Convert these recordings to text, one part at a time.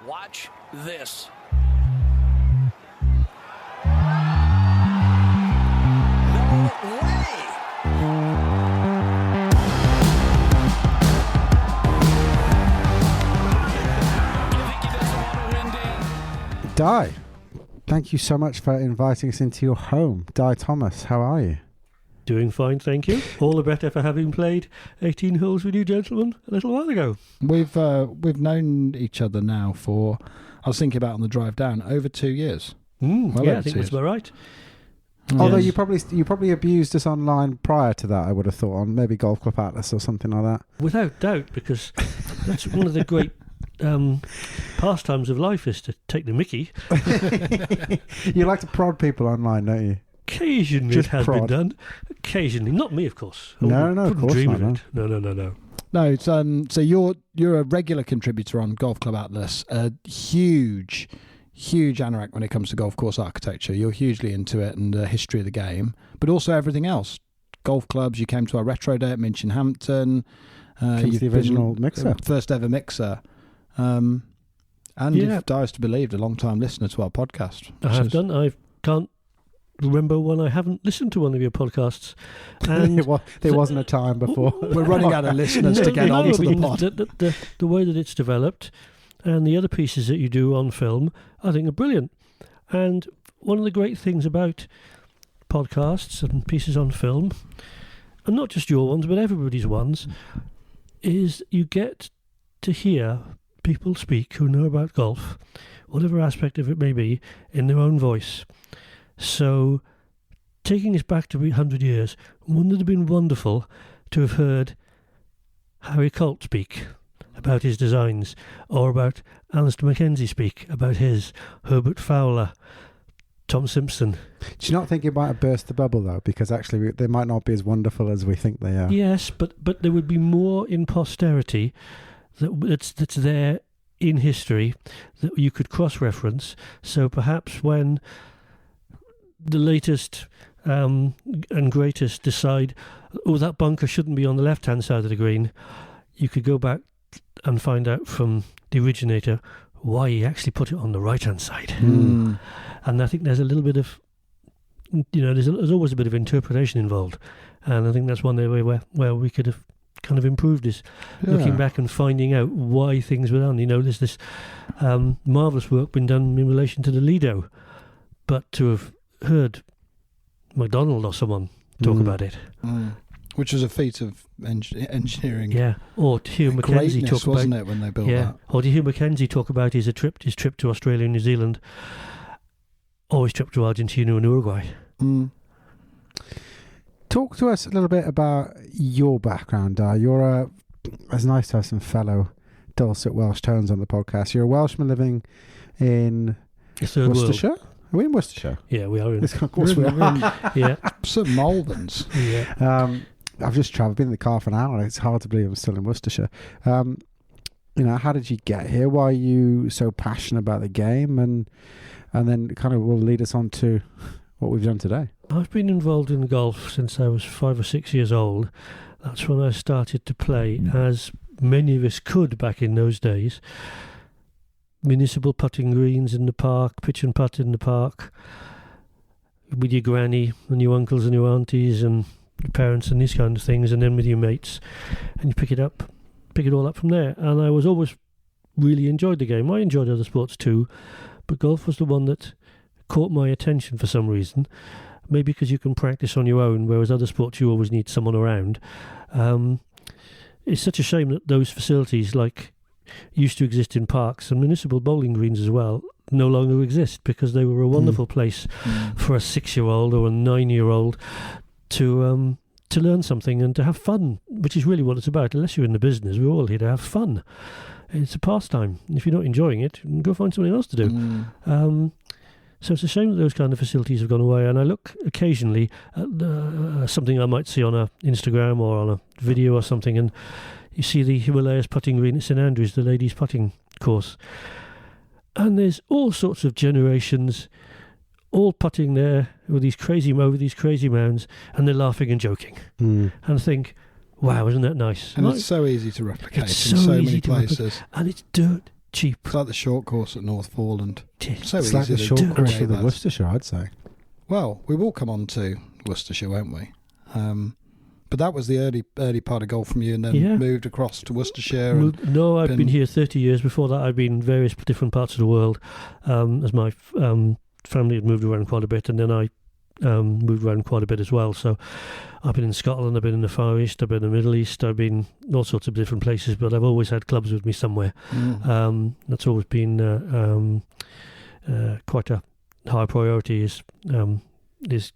Watch this. No way! Di, thank you so much for inviting us into your home. Di Thomas, how are you? Doing fine, thank you. All the better for having played 18 holes with you gentlemen a little while ago. We've known each other now for, I was thinking about on the drive down, over 2 years. I think that's about right. Although Yes. you probably abused us online prior to that, I would have thought, on maybe Golf Club Atlas or something like that. Without doubt, because that's one of the great pastimes of life is to take the mickey. You like to prod people online, don't you? Occasionally Just it has prod. been done. Occasionally. Not me, of course. I No, wouldn't- of couldn't course dream not, of it. No. No, it's, so you're a regular contributor on Golf Club Atlas, a huge anorak when it comes to golf course architecture. You're hugely into it and the history of the game, but also everything else. Golf clubs, you came to our retro day at Minchinhampton. Comes the original mixer. First ever mixer. And if dies to believe, a long-time listener to our podcast. I have done. I can't remember when I haven't listened to one of your podcasts. And there wasn't a time before. We're running out of listeners to get onto the pod. The way that it's developed and the other pieces that you do on film, I think are brilliant. And one of the great things about podcasts and pieces on film, and not just your ones, but everybody's ones, is you get to hear people speak who know about golf, whatever aspect of it may be, in their own voice. So, taking us back to 100 years, wouldn't it have been wonderful to have heard Harry Colt speak about his designs, or about Alistair Mackenzie speak about his, Herbert Fowler, Tom Simpson? Do you not think it might have burst the bubble, though? Because actually they might not be as wonderful as we think they are. Yes, but there would be more in posterity that's there in history that you could cross-reference. So perhaps when the latest and greatest decide, that bunker shouldn't be on the left-hand side of the green, you could go back and find out from the originator why he actually put it on the right-hand side. And I think there's a little bit of, there's always a bit of interpretation involved. And I think that's one way where we could have kind of improved is looking back and finding out why things were done. There's this marvellous work been done in relation to the Lido, but to have heard MacDonald or someone talk about it. Which was a feat of engineering. Yeah, or to hear Mackenzie talk about, wasn't it, when they built that? Or to hear Mackenzie talk about his trip to Australia and New Zealand, or his trip to Argentina and Uruguay. Talk to us a little bit about your background, Di. It's nice to have some fellow dulcet Welsh tones on the podcast. You're a Welshman living in Worcestershire? World. Are we in Worcestershire? Yeah, we are. Of course we are. Yeah. St Malvern's. Yeah. I've just travelled, been in the car for an hour. It's hard to believe I'm still in Worcestershire. How did you get here? Why are you so passionate about the game? And then kind of will lead us on to what we've done today. I've been involved in golf since I was 5 or 6 years old. That's when I started to play, as many of us could back in those days. Municipal putting greens in the park, pitch and putt in the park, with your granny and your uncles and your aunties and your parents and these kind of things, and then with your mates, and you pick it all up from there. And I was always really enjoyed the game. I enjoyed other sports too, but golf was the one that caught my attention for some reason. Maybe because you can practice on your own, whereas other sports you always need someone around. It's such a shame that those facilities, like used to exist in parks and municipal bowling greens as well, no longer exist, because they were a wonderful place for a 6-year-old or a 9-year-old to learn something and to have fun, which is really what it's about. Unless you're in the business, we're all here to have fun. It's a pastime. If you're not enjoying it, go find something else to do. So it's a shame that those kind of facilities have gone away. And I look occasionally at something I might see on a Instagram or on a video or something, and you see the Himalayas putting green at St Andrews, the ladies' putting course. And there's all sorts of generations all putting there with over these crazy mounds, and they're laughing and joking. And I think, wow, isn't that nice? And it's so easy to replicate in so so easy many to places. And it's dirt cheap. It's like the short course at North Foreland. So It's easy like the to short course create of the that. Worcestershire, I'd say. Well, we will come on to Worcestershire, won't we? But that was the early part of golf from you, and then moved across to Worcestershire. No, I've been here 30 years. Before that, I've been in various different parts of the world, as my family had moved around quite a bit, and then I moved around quite a bit as well. So I've been in Scotland, I've been in the Far East, I've been in the Middle East, I've been all sorts of different places, but I've always had clubs with me somewhere. That's always been quite a high priority, is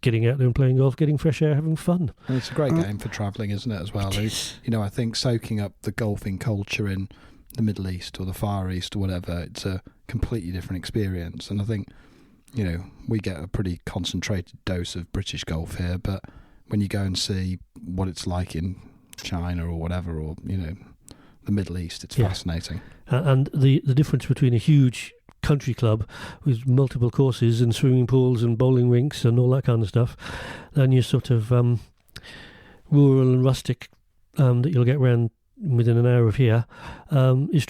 getting out there and playing golf, getting fresh air, having fun. And it's a great game for travelling, isn't it, as well? I think soaking up the golfing culture in the Middle East or the Far East or whatever, it's a completely different experience. And I think, we get a pretty concentrated dose of British golf here, but when you go and see what it's like in China or whatever, or, the Middle East, it's fascinating. And the difference between a huge country club with multiple courses and swimming pools and bowling rinks and all that kind of stuff, and your sort of rural and rustic that you'll get around within an hour of here is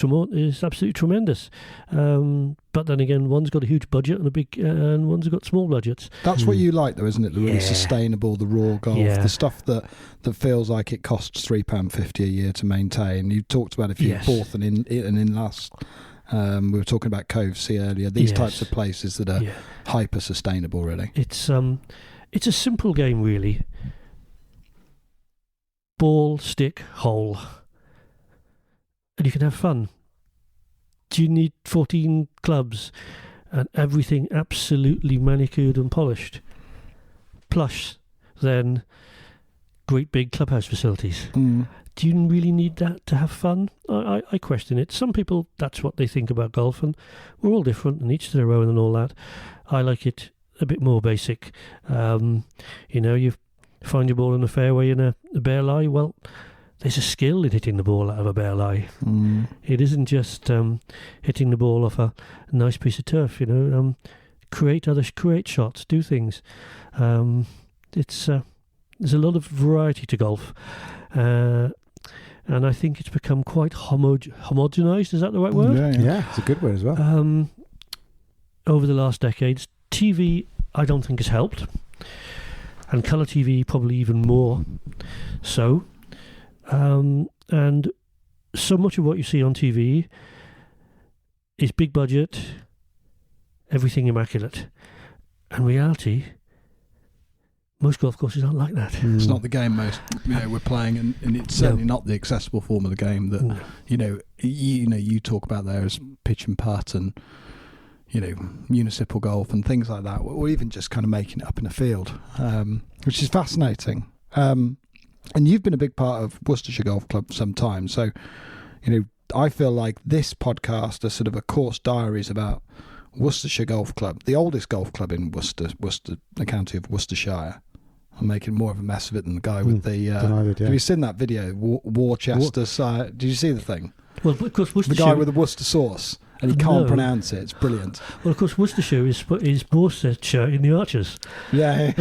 absolutely tremendous. But then again, one's got a huge budget and one's got small budgets. That's what you like, though, isn't it? The really sustainable, the raw golf, the stuff that feels like it costs £3.50 a year to maintain. You talked about if you bought an in-last. We were talking about Cove Sea earlier. These types of places that are hyper sustainable, really. It's a simple game, really. Ball, stick, hole, and you can have fun. Do you need 14 clubs and everything absolutely manicured and polished? Plus, then, great big clubhouse facilities. Do you really need that to have fun? I question it. Some people, that's what they think about golf, and we're all different, and each to their own and all that. I like it a bit more basic. You find your ball in a fairway in a bare lie. Well, there's a skill in hitting the ball out of a bare lie. It isn't just hitting the ball off a nice piece of turf. Create shots, do things. There's a lot of variety to golf. And I think it's become quite homogenized. Is that the right word? Yeah, it's a good word as well. Over the last decades, TV, I don't think has helped. And colour TV probably even more so. And so much of what you see on TV is big budget, everything immaculate. And reality, most golf courses aren't like that. It's not the game we're playing, and it's certainly not the accessible form of the game that you talk about there as pitch and putt and municipal golf and things like that, or even just kind of making it up in a field, which is fascinating. And you've been a big part of Worcestershire Golf Club for some time, so I feel like this podcast is sort of a course diaries about Worcestershire Golf Club, the oldest golf club in Worcester, the county of Worcestershire. I'm making more of a mess of it than the guy with the. Have you seen that video? Worcestershire. Did you see the thing? Well, of course, Worcestershire. The guy with the Worcester sauce, and he can't pronounce it. It's brilliant. Well, of course, Worcestershire is Worcestershire in the Archers. Yeah.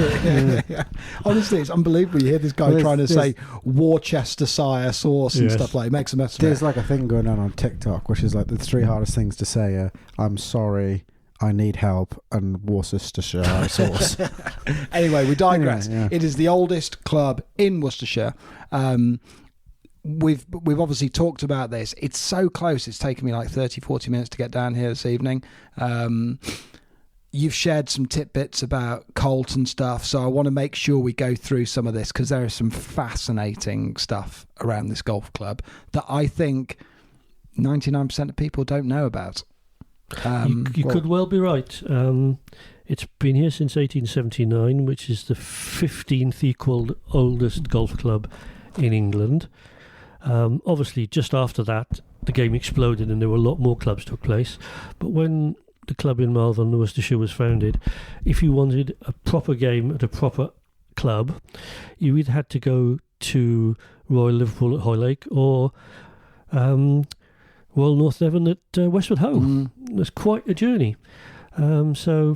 Honestly, it's unbelievable. You hear this guy trying to say Worcestershire sauce and stuff like. It makes a mess of it. There's like a thing going on TikTok, which is like the 3 hardest things to say. I'm sorry, I need help, and Worcestershire sauce. Anyway, we digress. Anyway, It is the oldest club in Worcestershire. We've obviously talked about this. It's so close. It's taken me like 30-40 minutes to get down here this evening. You've shared some tidbits about Colt and stuff, so I want to make sure we go through some of this, because there is some fascinating stuff around this golf club that I think 99% of people don't know about. You could well be right. It's been here since 1879, which is the 15th equal oldest golf club in England. Obviously, just after that, the game exploded and there were a lot more clubs took place. But when the club in Malvern, Worcestershire, was founded, if you wanted a proper game at a proper club, you either had to go to Royal Liverpool at Hoylake or Royal North Devon at Westwood Ho. It's quite a journey. One of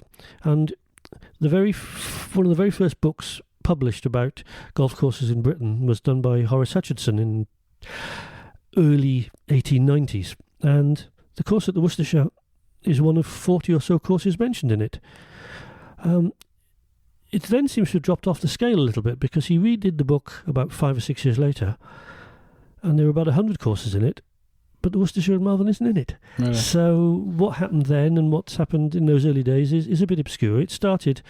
the very first books published about golf courses in Britain was done by Horace Hutchinson in early 1890s, and the course at the Worcestershire is one of 40 or so courses mentioned in it. It then seems to have dropped off the scale a little bit because he redid the book about 5 or 6 years later, and there were about 100 courses in it, but the Worcestershire and Malvern isn't in it. Really? So what happened then and what's happened in those early days is a bit obscure. It started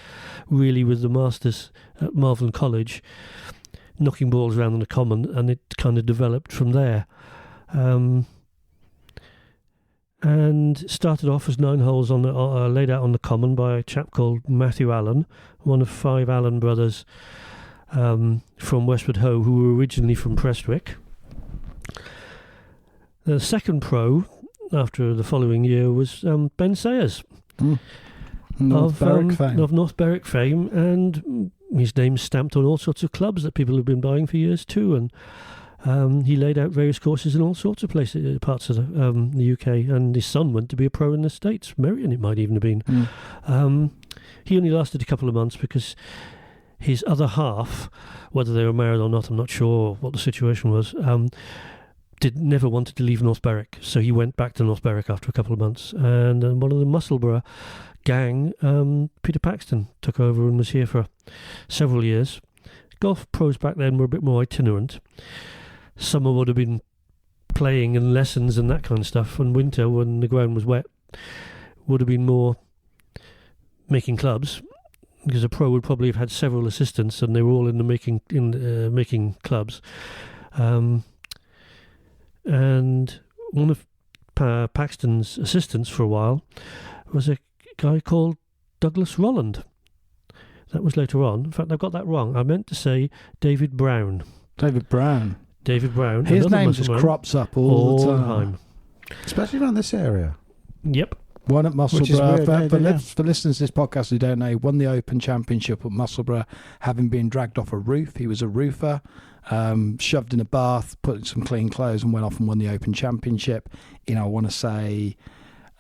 really with the Masters at Malvern College, knocking balls around on the common, and it kind of developed from there. And started off as 9 holes on the, laid out on the common by a chap called Matthew Allen, one of 5 Allen brothers from Westward Ho, who were originally from Prestwick. The second pro, after the following year, was Ben Sayers North Berwick fame. of North Berwick fame, and his name's stamped on all sorts of clubs that people have been buying for years too. And he laid out various courses in all sorts of places, parts of the UK, and his son went to be a pro in the States. Merion, it might even have been. He only lasted a couple of months because his other half, whether they were married or not, I'm not sure what the situation was, never wanted to leave North Berwick, so he went back to North Berwick after a couple of months. And one of the Musselburgh gang, Peter Paxton, took over and was here for several years. Golf pros back then were a bit more itinerant. Summer would have been playing and lessons and that kind of stuff, and winter, when the ground was wet, would have been more making clubs, because a pro would probably have had several assistants, and they were all in the making clubs. And one of Paxton's assistants for a while was a guy called Douglas Rolland. That was later on. In fact, I've got that wrong. I meant to say David Brown. David Brown. His name just crops up all the time. Especially around this area. Yep. One at Musselburgh. Weird, for listeners to this podcast who don't know, he won the Open Championship at Musselburgh, having been dragged off a roof. He was a roofer, shoved in a bath, put in some clean clothes, and went off and won the Open Championship. I want to say...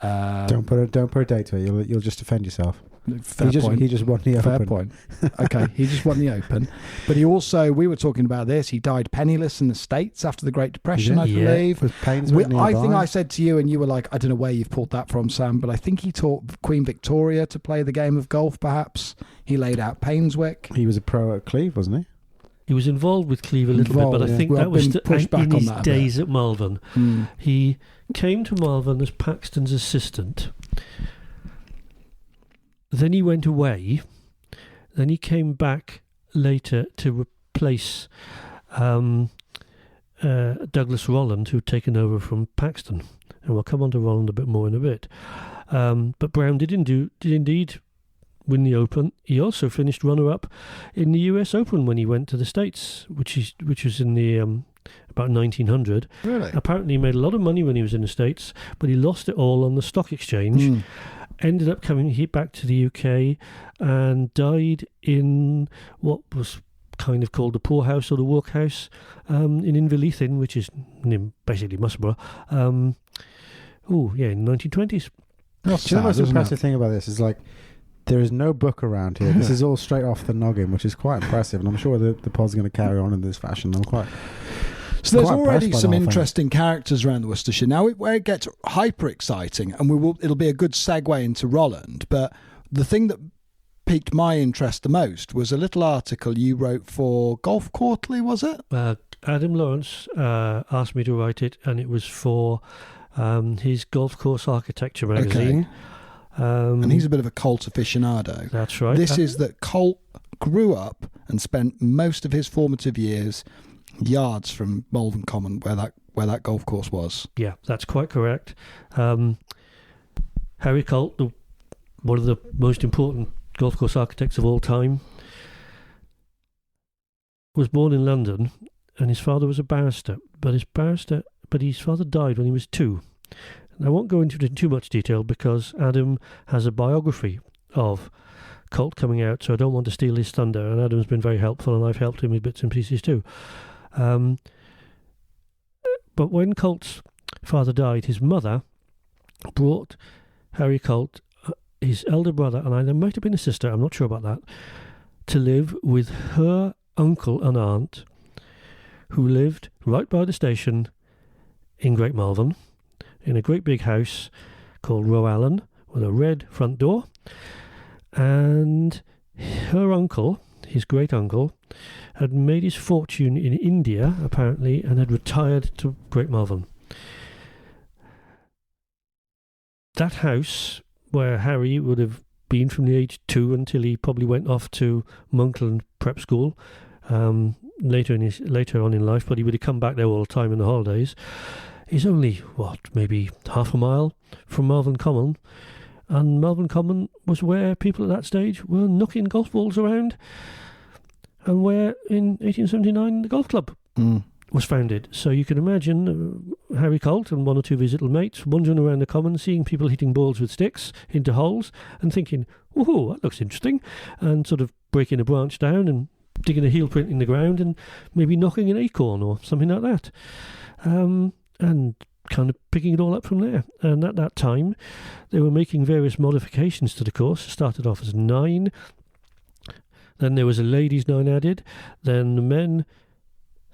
don't put a date to it. You'll just offend yourself. Fair point. He just won the Open. Fair point. Okay, he just won the Open. But he also, we were talking about this, he died penniless in the States after the Great Depression, I believe. With pains I think I said to you, and you were like, I don't know where you've pulled that from, Sam, but I think he taught Queen Victoria to play the game of golf, perhaps. He laid out Painswick. He was a pro at Cleve, wasn't he? He was involved with Cleve a little bit, but I think that was in his days at Malvern. He came to Malvern as Paxton's assistant. Then he went away. Then he came back later to replace Douglas Rolland, who'd taken over from Paxton. And we'll come on to Rolland a bit more in a bit. But Brown did indeed win the Open. He also finished runner-up in the US Open when he went to the States, which was in the about 1900. Really? Apparently he made a lot of money when he was in the States, but he lost it all on the stock exchange. Ended up coming back to the UK and died in what was kind of called the poorhouse or the workhouse in Inverleithen, which is basically Musselburgh. In the 1920s. Do you know the most impressive thing about this is, like, there is no book around here. This is all straight off the noggin, which is quite impressive, and I'm sure the pod's going to carry on in this fashion. So there's already some interesting characters around the Worcestershire. Now, where it gets hyper exciting, and it'll be a good segue into Rolland, but the thing that piqued my interest the most was a little article you wrote for Golf Quarterly, was it? Adam Lawrence asked me to write it, and it was for his Golf Course Architecture magazine. Okay. And he's a bit of a Colt aficionado. That's right. This is that Colt grew up and spent most of his formative years yards from Malvern Common, where that golf course was. Yeah, that's quite correct. Harry Colt, one of the most important golf course architects of all time, was born in London, and his father was a barrister. But his father died when he was 2. And I won't go into it in too much detail because Adam has a biography of Colt coming out, so I don't want to steal his thunder. And Adam's been very helpful, and I've helped him with bits and pieces too. But when Colt's father died, his mother brought Harry Colt, his elder brother, and there might have been a sister, I'm not sure about that, to live with her uncle and aunt, who lived right by the station in Great Malvern, in a great big house called Row Allen with a red front door. And her uncle, his great uncle, had made his fortune in India, apparently, and had retired to Great Malvern. That house, where Harry would have been from the age 2 until he probably went off to Monkland Prep School later on in life, but he would have come back there all the time in the holidays, is only, maybe half a mile from Malvern Common. And Malvern Common was where people at that stage were knocking golf balls around, and where in 1879 the golf club was founded. So you can imagine Harry Colt and one or two of his little mates wandering around the common, seeing people hitting balls with sticks into holes and thinking, "Whoa, that looks interesting," and sort of breaking a branch down and digging a heel print in the ground and maybe knocking an acorn or something like that. And kind of picking it all up from there. And at that time, they were making various modifications to the course. It started off as 9. Then there was a ladies' 9 added. Then the men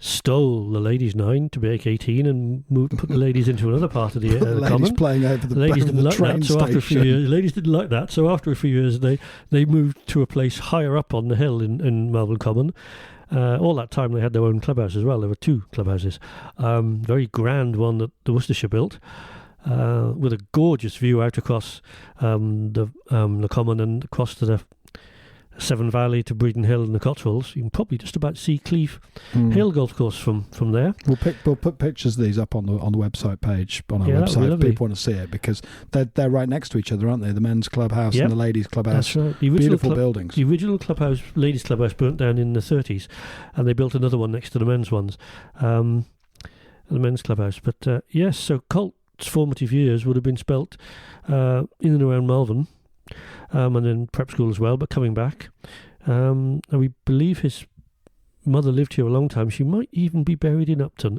stole the ladies' 9 to make 18 and put the ladies into another part of the ladies common. Playing over the ladies didn't like train that. So after a few station. years, ladies didn't like that. So after a few years, they moved to a place higher up on the hill in Malvern Common. All that time they had their own clubhouse as well. There were 2 clubhouses. Very grand one that the Worcestershire built, with a gorgeous view out across the common and across to the Severn Valley to Breeden Hill and the Cotswolds. You can probably just about see Cleeve Hill Golf Course from there. We'll put pictures of these up on the website page on our that'd be website if lovely. people want to see it, because they're right next to each other, aren't they? The men's clubhouse Yep. and the ladies' clubhouse. That's right. The original Beautiful buildings. The original clubhouse, ladies' clubhouse, burnt down in the 30s, and they built another one next to the men's ones, the men's clubhouse. But yes, so Colt's formative years would have been spelt in and around Malvern, and then prep school as well, but coming back. And we believe his mother lived here a long time. She might even be buried in Upton.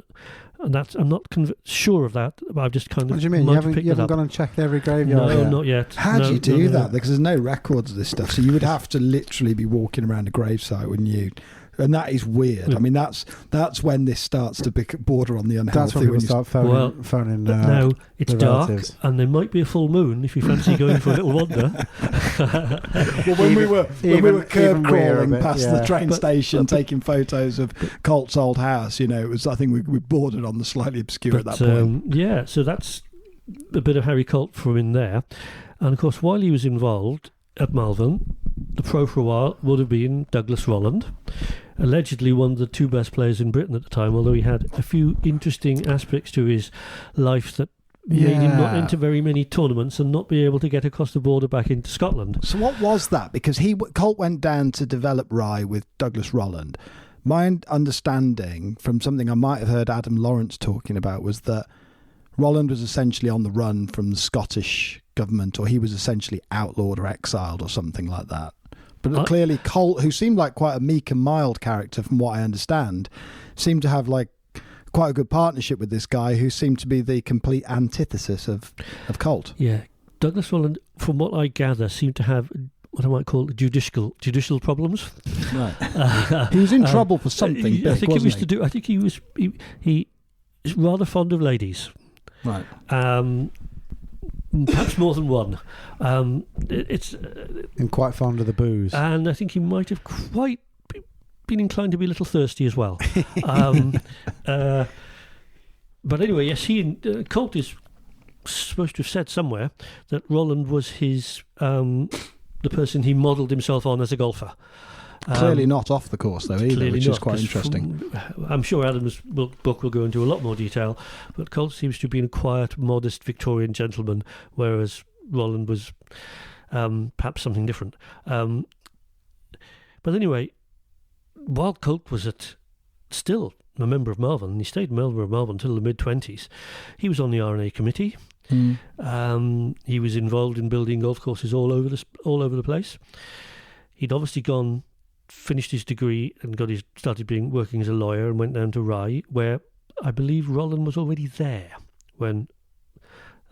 And I'm not sure of that, but I've just kind of... What do you mean? You haven't gone and checked every graveyard? No, not yet. How do you do no. that? Because there's no records of this stuff. So you would have to literally be walking around a gravesite, wouldn't you? And that is weird. Yeah. I mean, that's when this starts to border on the unhealthy. That's when people start phoning now it's the dark, relatives. and there might be a full moon if you fancy going for a little wander. Well, when we were curb crawling past the train station, taking photos of Colt's old house, it was. I think we bordered on the slightly obscure at that point. Yeah, so that's a bit of Harry Colt from in there, and of course, while he was involved at Malvern, the pro for a while would have been Douglas Rolland, allegedly one of the 2 best players in Britain at the time, although he had a few interesting aspects to his life that made him not enter very many tournaments and not be able to get across the border back into Scotland. So what was that? Because Colt went down to develop Rye with Douglas Rolland. My understanding from something I might have heard Adam Lawrence talking about was that Rolland was essentially on the run from the Scottish government, or he was essentially outlawed or exiled or something like that. But clearly Colt, who seemed like quite a meek and mild character from what I understand, seemed to have like quite a good partnership with this guy who seemed to be the complete antithesis of Colt. Yeah, Douglas Rolland, from what I gather, seemed to have what I might call judicial problems. Right. He was in trouble for something big, I think wasn't he? I think he was rather fond of ladies. Right. Perhaps more than one. It's And quite fond of the booze. and I think he might have quite been inclined to be a little thirsty as well. But anyway, yes, he and Colt is supposed to have said somewhere that Rolland was his the person he modelled himself on as a golfer. Clearly not off the course, though, either, which is quite 'cause interesting. I'm sure Adam's book will go into a lot more detail, but Colt seems to have been a quiet, modest Victorian gentleman, whereas Rolland was perhaps something different. But anyway, while Colt was still a member of Malvern, and he stayed a member of Malvern until the mid-20s, he was on the R&A committee. He was involved in building golf courses all over the place. He'd obviously finished his degree and started working as a lawyer, and went down to Rye, where I believe Rolland was already there when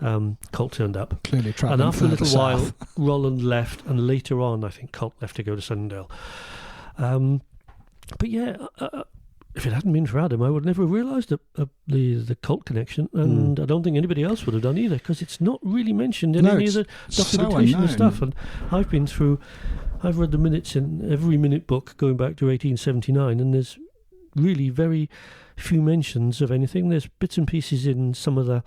Colt turned up. Clearly travelling And after a further little while, south. Rolland left, and later on, I think Colt left to go to Sunningdale. But yeah, if it hadn't been for Adam, I would never have realised the Colt connection, and I don't think anybody else would have done either, because it's not really mentioned in any of the documentation and stuff. And I've read the minutes in every minute book going back to 1879, and there's really very few mentions of anything. There's bits and pieces in some of the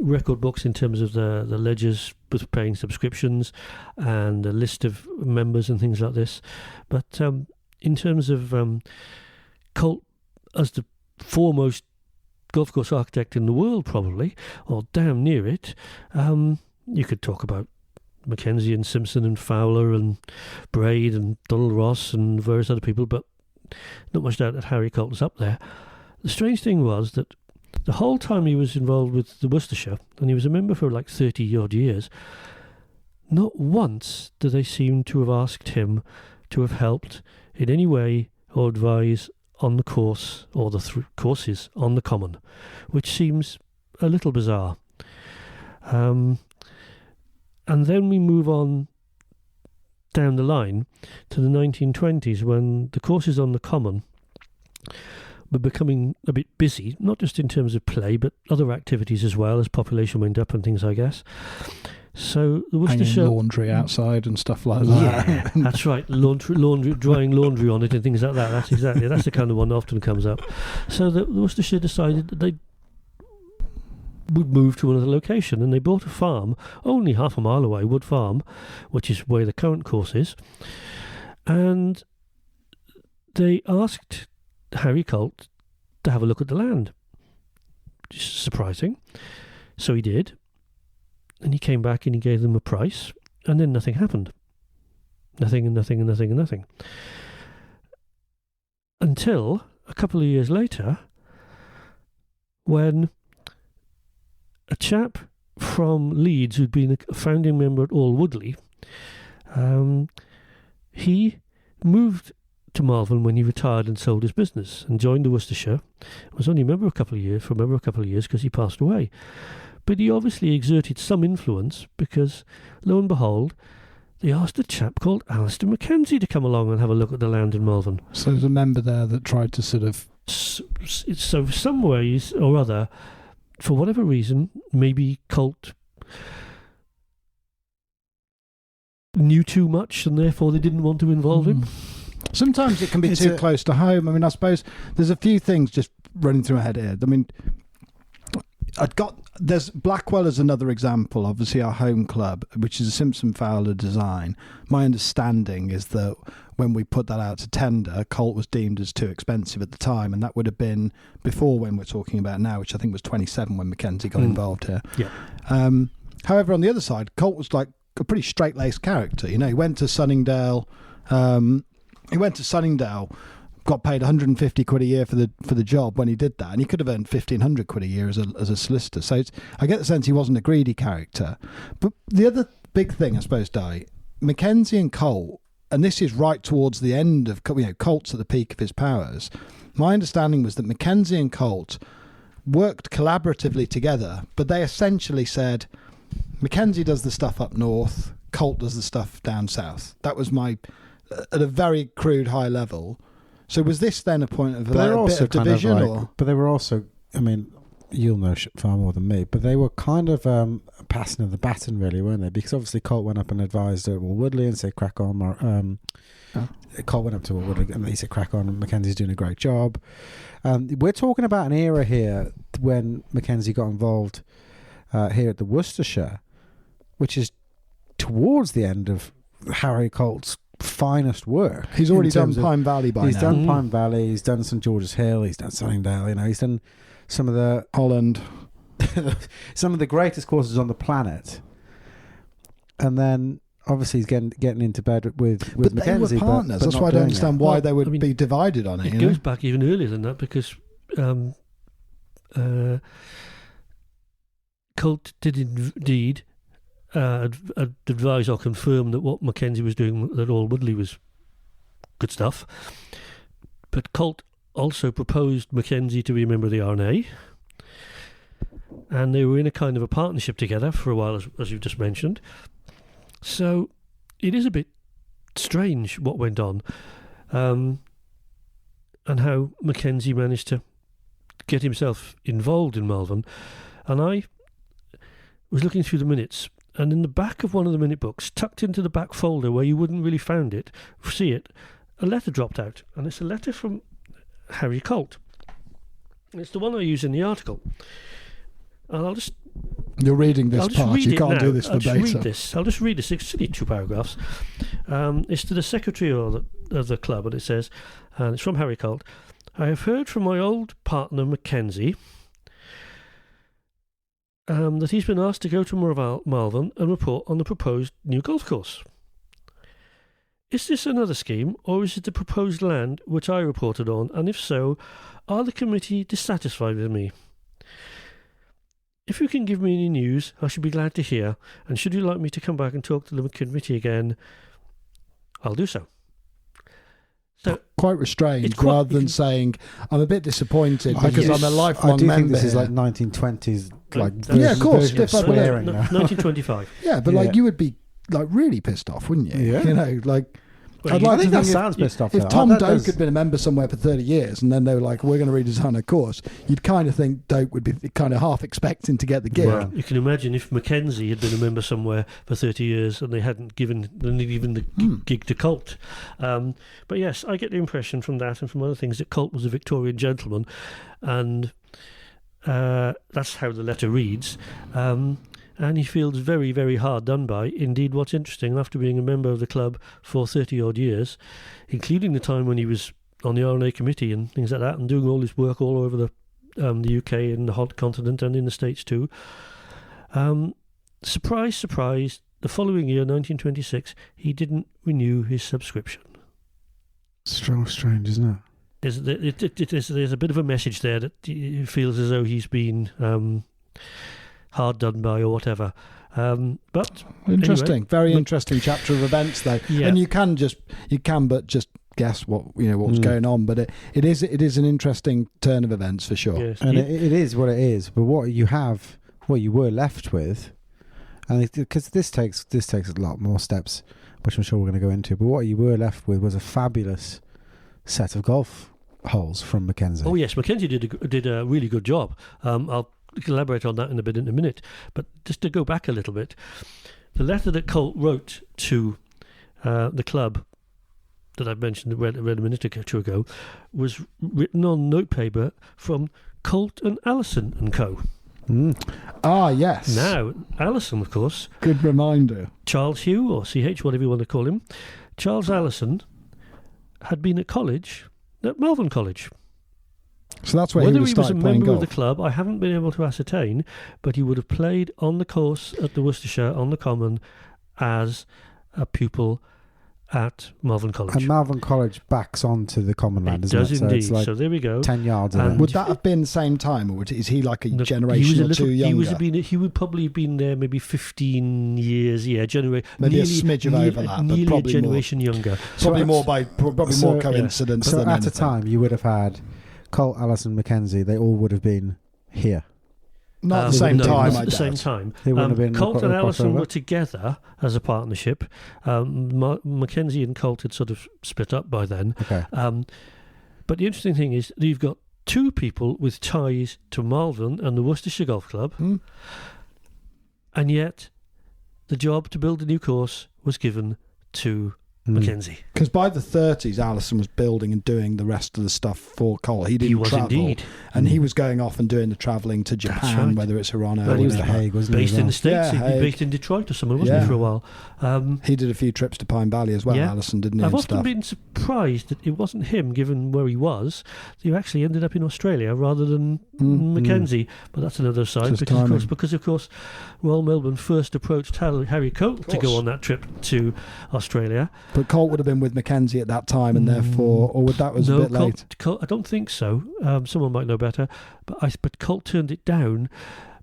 record books in terms of the ledgers with paying subscriptions and a list of members and things like this. But in terms of Colt as the foremost golf course architect in the world, probably, or damn near it, you could talk about Mackenzie and Simpson and Fowler and Braid and Donald Ross and various other people, but not much doubt that Harry Colt was up there. The strange thing was that the whole time he was involved with the Worcestershire, and he was a member for like 30-odd years, not once do they seem to have asked him to have helped in any way or advise on the course or the courses on the common, which seems a little bizarre. And then we move on down the line to the 1920s, when the courses on the common were becoming a bit busy, not just in terms of play, but other activities as well, as population went up and things, I guess. So the Worcestershire laundry outside and stuff like that. Yeah, that's right. Laundry, drying laundry on it and things like that. That's the kind of one that often comes up. So the Worcestershire decided that they would move to another location, and they bought a farm only half a mile away, Wood Farm, which is where the current course is. And they asked Harry Colt to have a look at the land. Just surprising. So he did. And he came back and he gave them a price, and then nothing happened. Nothing and nothing and nothing and nothing. Until a couple of years later, when a chap from Leeds who'd been a founding member at All Woodley, he moved to Malvern when he retired and sold his business and joined the Worcestershire. Was only a member a couple of years because he passed away. But he obviously exerted some influence, because, lo and behold, they asked a chap called Alistair Mackenzie to come along and have a look at the land in Malvern. So there's a member there that tried to sort of... So some ways or other, for whatever reason, maybe Colt knew too much and therefore they didn't want to involve him. Sometimes it can be too close to home. I mean, I suppose there's a few things just running through my head here. I mean, there's Blackwell as another example, obviously our home club, which is a Simpson Fowler design. My understanding is that when we put that out to tender, Colt was deemed as too expensive at the time, and that would have been before when we're talking about now, which I think was 27 when Mackenzie got involved here. Yeah. However, on the other side, Colt was like a pretty straight-laced character. You know, he went to Sunningdale, got paid 150 quid a year for the job when he did that, and he could have earned 1,500 quid a year as a solicitor. So I get the sense he wasn't a greedy character. But the other big thing, I suppose, Mackenzie and Colt, and this is right towards the end of, Colt's at the peak of his powers. My understanding was that Mackenzie and Colt worked collaboratively together, but they essentially said, Mackenzie does the stuff up north, Colt does the stuff down south. That was at a very crude high level. So was this then a point of a bit of division? But they were also, I mean, you'll know far more than me, but they were kind of passing of the baton, really, weren't they? Because obviously Colt went up and advised Will Woodley and said, crack on. Colt went up to Will Woodley and he said, crack on, and Mackenzie's doing a great job. We're talking about an era here when Mackenzie got involved here at the Worcestershire, which is towards the end of Harry Colt's finest work. He's already done Pine Valley by now. He's done Pine Valley, he's done St George's Hill, he's done Sunningdale, he's done some of the Holland, some of the greatest courses on the planet. And then obviously he's getting into bed with Mackenzie. They were partners. That's why I don't understand why they would be divided on it. It goes back even earlier than that, because Colt did indeed advise or confirm that what Mackenzie was doing at All Woodley was good stuff. But Colt also proposed Mackenzie to be a member of the RNA, and they were in a kind of a partnership together for a while, as you've just mentioned. So it is a bit strange what went on. And and how Mackenzie managed to get himself involved in Malvern. And I was looking through the minutes, and in the back of one of the minute books, tucked into the back folder where you wouldn't really see it, a letter dropped out, and it's a letter from Harry Colt. It's the one I use in the article. And I'll just... You're reading this part. You can't do this verbatim. I'll just read this. It's only 2 paragraphs. It's to the secretary of the club, and it says, and it's from Harry Colt, I have heard from my old partner Mackenzie that he's been asked to go to Malvern and report on the proposed new golf course. Is this another scheme, or is it the proposed land which I reported on, and if so, are the committee dissatisfied with me? If you can give me any news, I should be glad to hear, and should you like me to come back and talk to the committee again, I'll do so. So quite restrained, rather than saying, I'm a bit disappointed because I'm a lifelong member. I do think this is like 1920s, yeah, of course, stiff upper lip. 1925. Yeah, but you would be really pissed off, wouldn't you? Yeah. I think that sounds pissed off. If Tom Doak had been a member somewhere for 30 years and then they were like, we're going to redesign a course, you'd kind of think Doak would be kind of half expecting to get the gig. Well, you can imagine if Mackenzie had been a member somewhere for 30 years and they hadn't given the gig to Colt. But yes, I get the impression from that and from other things that Colt was a Victorian gentleman, and that's how the letter reads. And he feels very, very hard done by. Indeed, what's interesting, after being a member of the club for 30-odd years, including the time when he was on the R&A committee and things like that, and doing all his work all over the UK and the hot continent and in the States too, surprise, surprise, the following year, 1926, he didn't renew his subscription. Strange, isn't it? There's a bit of a message there that he feels as though he's been... hard done by or whatever, but interesting, anyway, very interesting chapter of events though. Yeah. And you can but just guess what was going on, but it is an interesting turn of events for sure. Yes. And it is what it is. But what you were left with, and because this takes a lot more steps, which I'm sure we're going to go into. But what you were left with was a fabulous set of golf holes from Mackenzie. Oh yes, Mackenzie did a really good job. I'll elaborate on that in a minute, but just to go back a little bit, the letter that Colt wrote to the club that I mentioned read a minute or two ago was written on notepaper from Colt and Allison and Co. Ah, yes. Now, Allison, of course, good reminder, Charles Hugh, or CH, whatever you want to call him, Charles Allison had been at college at Malvern College. So that's where whether he was a playing member golf. of the club, I haven't been able to ascertain, but he would have played on the course at the Worcestershire on the Common as a pupil at Malvern College. And Malvern College backs onto the common land, It isn't does it? indeed. So, it's So there we go. 10 yards of And it. Would that have been the same time, or is he like a No, generation or two younger? He would probably have been there maybe 15 years, maybe a smidge of overlap, but nearly probably a generation younger. Probably more coincidence So than at anything. a time, you would have had Colt, Allison, Mackenzie. They all would have been here. Not at the same no, time, not I at the same doubt. time. They wouldn't have been Colt a and Allison crossover. were together as a partnership. Mackenzie and Colt had sort of split up by then. Okay. But the interesting thing is that you've got two people with ties to Malvern and the Worcestershire Golf Club, and yet the job to build a new course was given to Mackenzie. Because by the 30s, Allison was building and doing the rest of the stuff for Colt. He didn't He was travel, indeed. and he was going off and doing the travelling to Japan, right. whether it's Hirano But or he was The whatever. Hague, wasn't he? Based as in well? the States, Yeah, he'd been Hague. based in Detroit or somewhere, wasn't Yeah. he, for a while? He did a few trips to Pine Valley as well, Yeah. Allison, didn't he? I've and often stuff. been surprised that it wasn't him, given where he was. He actually ended up in Australia rather than Mackenzie. But that's another side, Just because of course, Royal Melbourne first approached Harry Colt to go on that trip to Australia. But Colt would have been with Mackenzie at that time, and therefore, or that was a bit late. Colt, I don't think so. Someone might know better. But Colt turned it down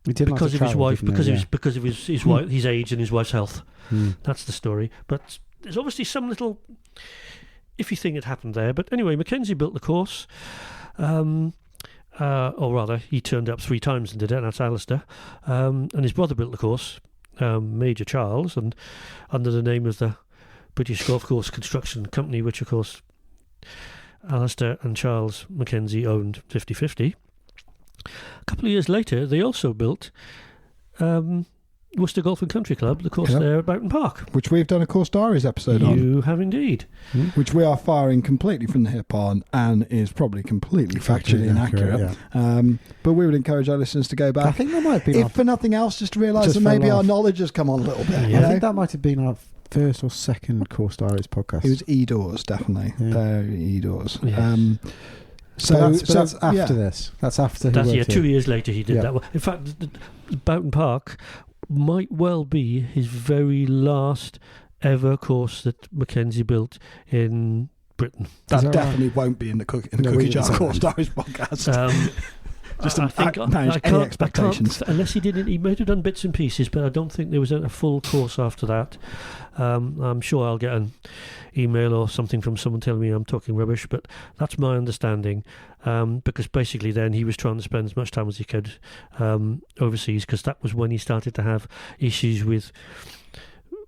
He did because of like his to wife, travel, because didn't of his wife, his age and his wife's health. he? That's the story. But there's obviously some little iffy thing that happened there. But anyway, Mackenzie built the course. Or rather, he turned up 3 times and did it, and that's Alistair. And his brother built the course, Major Charles, and under the name of the British Golf Course Construction Company, which, of course, Alistair and Charles Mackenzie owned 50-50. A couple of years later, they also built Worcester Golf and Country Club, the course there at Boughton Park. Which we've done a Course Diaries episode on. You have indeed. Which we are firing completely from the hip on and is probably completely factually inaccurate. Yeah. But we would encourage our listeners to go back. I think that might be if for nothing else, just to realise that maybe our knowledge has come on a little bit. Yeah. You I know? think that might have been our first or second Course Diaries podcast. It was E-Doors, definitely. Yeah. E-Doors. Yes. So that's after this. That's after. That's he worked 2 here. years later he did Yeah. that one. In fact, the Boughton Park might well be his very last ever course that Mackenzie built in Britain. That that definitely won't be in the Cookie we Jar didn't say Course that. Diaries podcast. Just I to think manage any expectations. unless he didn't. He might have done bits and pieces, but I don't think there was a full course after that. I'm sure I'll get an email or something from someone telling me I'm talking rubbish, but that's my understanding. Because basically, then he was trying to spend as much time as he could overseas, because that was when he started to have issues with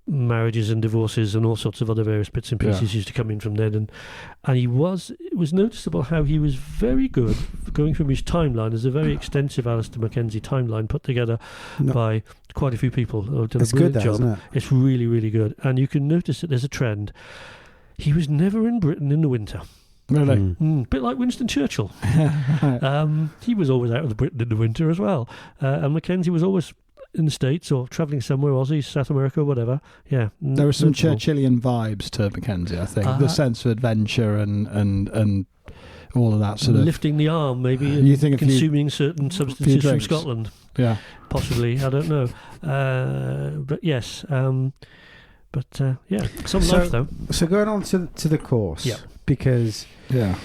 marriages and divorces and all sorts of other various bits and pieces used to come in from then, and it was noticeable how he was very good going from his timeline. There's a very extensive Alistair Mackenzie timeline put together by quite a few people who have done It's a brilliant good, though, job. isn't it? It's really, really good, and you can notice that there's a trend. He was never in Britain in the winter. Really? Bit like Winston Churchill. He was always out of Britain in the winter as well, and Mackenzie was always in the States or travelling somewhere, Aussie, South America, whatever. Yeah, There were some notable. Churchillian vibes to Mackenzie, I think. The sense of adventure and all of that sort of... lifting the arm, maybe, You think if you- consuming certain substances from drinks. Scotland, Yeah. possibly. I don't know, but yes, some So- life though. So going on to the course, Yeah. because Yeah.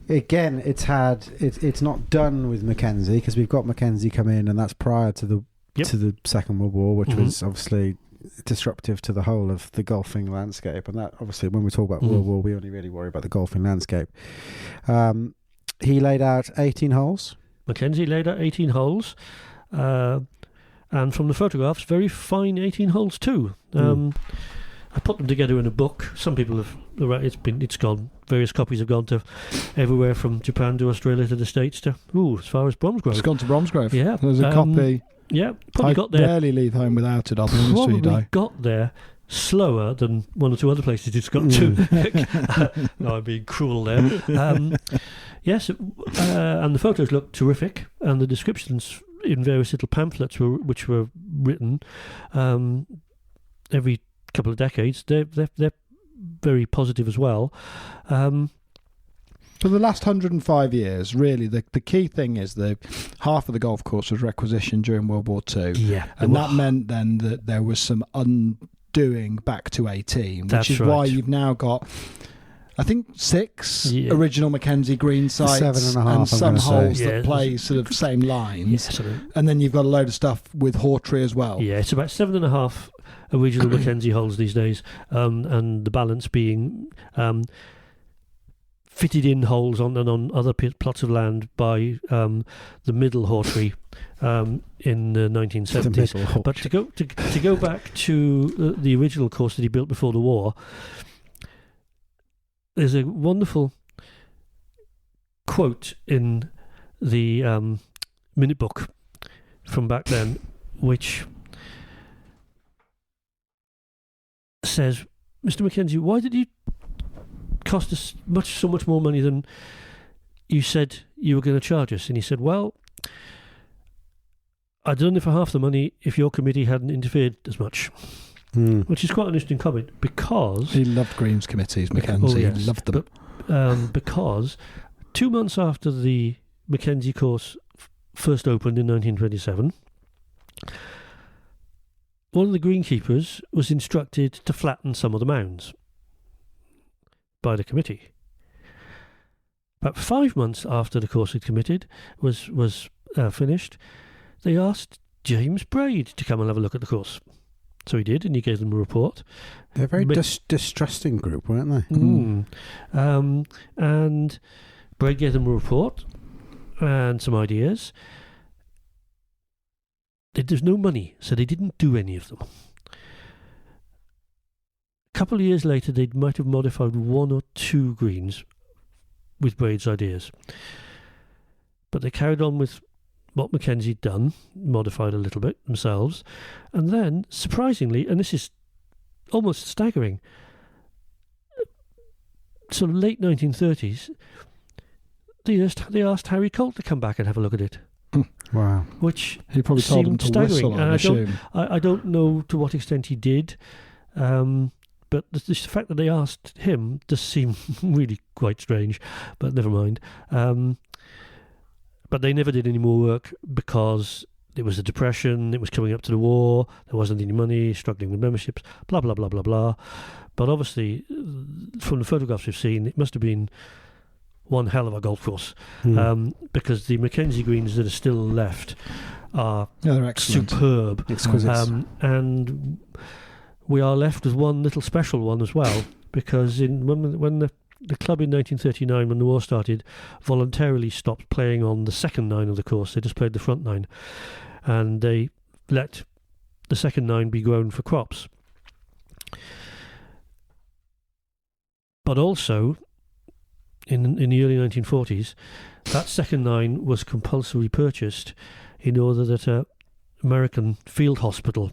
again, it's not done with Mackenzie, because we've got Mackenzie come in, and that's prior to the Second World War, which was obviously disruptive to the whole of the golfing landscape. And that obviously, when we talk about World War, we only really worry about the golfing landscape. He laid out 18 holes. Mackenzie laid out 18 holes, and from the photographs, very fine 18 holes too. I put them together in a book. Some people have. It's gone. Various copies have gone to everywhere from Japan to Australia to the States to as far as Bromsgrove. It's gone to Bromsgrove. Yeah, There's a copy. Yeah, probably I got there. rarely leave home without it. I'll be honest with you, Probably Di. got there slower than one or two other places it's got to. No, I'm being cruel there. Yes, and the photos look terrific, and the descriptions in various little pamphlets which were written every couple of decades. They're very positive as well. For the last 105 years, really, the key thing is that half of the golf course was requisitioned during World War II. Yeah, And that meant then that there was some undoing back to 18, which That's is right. why you've now got, I think, 6 original Mackenzie green sites 7.5, and I'm some gonna say. holes Yeah, that play sort of same lines. Yeah, And then you've got a load of stuff with Hawtrey as well. yeah, it's about 7.5 original Mackenzie holes these days, and the balance being fitted in holes on other plots of land by the middle Hawtrey in the 1970s. But to go back to the original course that he built before the war, there's a wonderful quote in the minute book from back then, which says, "Mr. Mackenzie, why did you cost us so much more money than you said you were going to charge us?" And he said, "Well, I'd done it for half the money if your committee hadn't interfered as much." Which is quite an interesting comment, because He loved Greens committees, Mackenzie. yes, He loved them. but, because 2 months after the Mackenzie course first opened in 1927, one of the greenkeepers was instructed to flatten some of the mounds by the committee. About 5 months after the course had was finished, they asked James Braid to come and have a look at the course. So he did, and he gave them a report. They're a very distrusting group, weren't they? And Braid gave them a report and some ideas. There's no money, so they didn't do any of them. A couple of years later, they might have modified 1 or 2 greens, with Braid's ideas. But they carried on with what Mackenzie had done, modified a little bit themselves, and then, surprisingly, and this is almost staggering, sort of late 1930s, they asked Harry Colt to come back and have a look at it. Wow. Which He probably told them seemed to staggering. whistle, I assume. I don't know to what extent he did, but the fact that they asked him does seem really quite strange, but never mind. But they never did any more work because it was the Depression, it was coming up to the war, there wasn't any money, struggling with memberships, blah, blah, blah, blah, blah. But obviously, from the photographs we've seen, it must have been one hell of a golf course, because the Mackenzie greens that are still left are they're excellent. superb. Exquisite. And we are left with one little special one as well, because when the club in 1939, when the war started, voluntarily stopped playing on the second nine of the course. They just played the front nine, and they let the second nine be grown for crops. But also, in the early 1940s, that second nine was compulsorily purchased in order that an American field hospital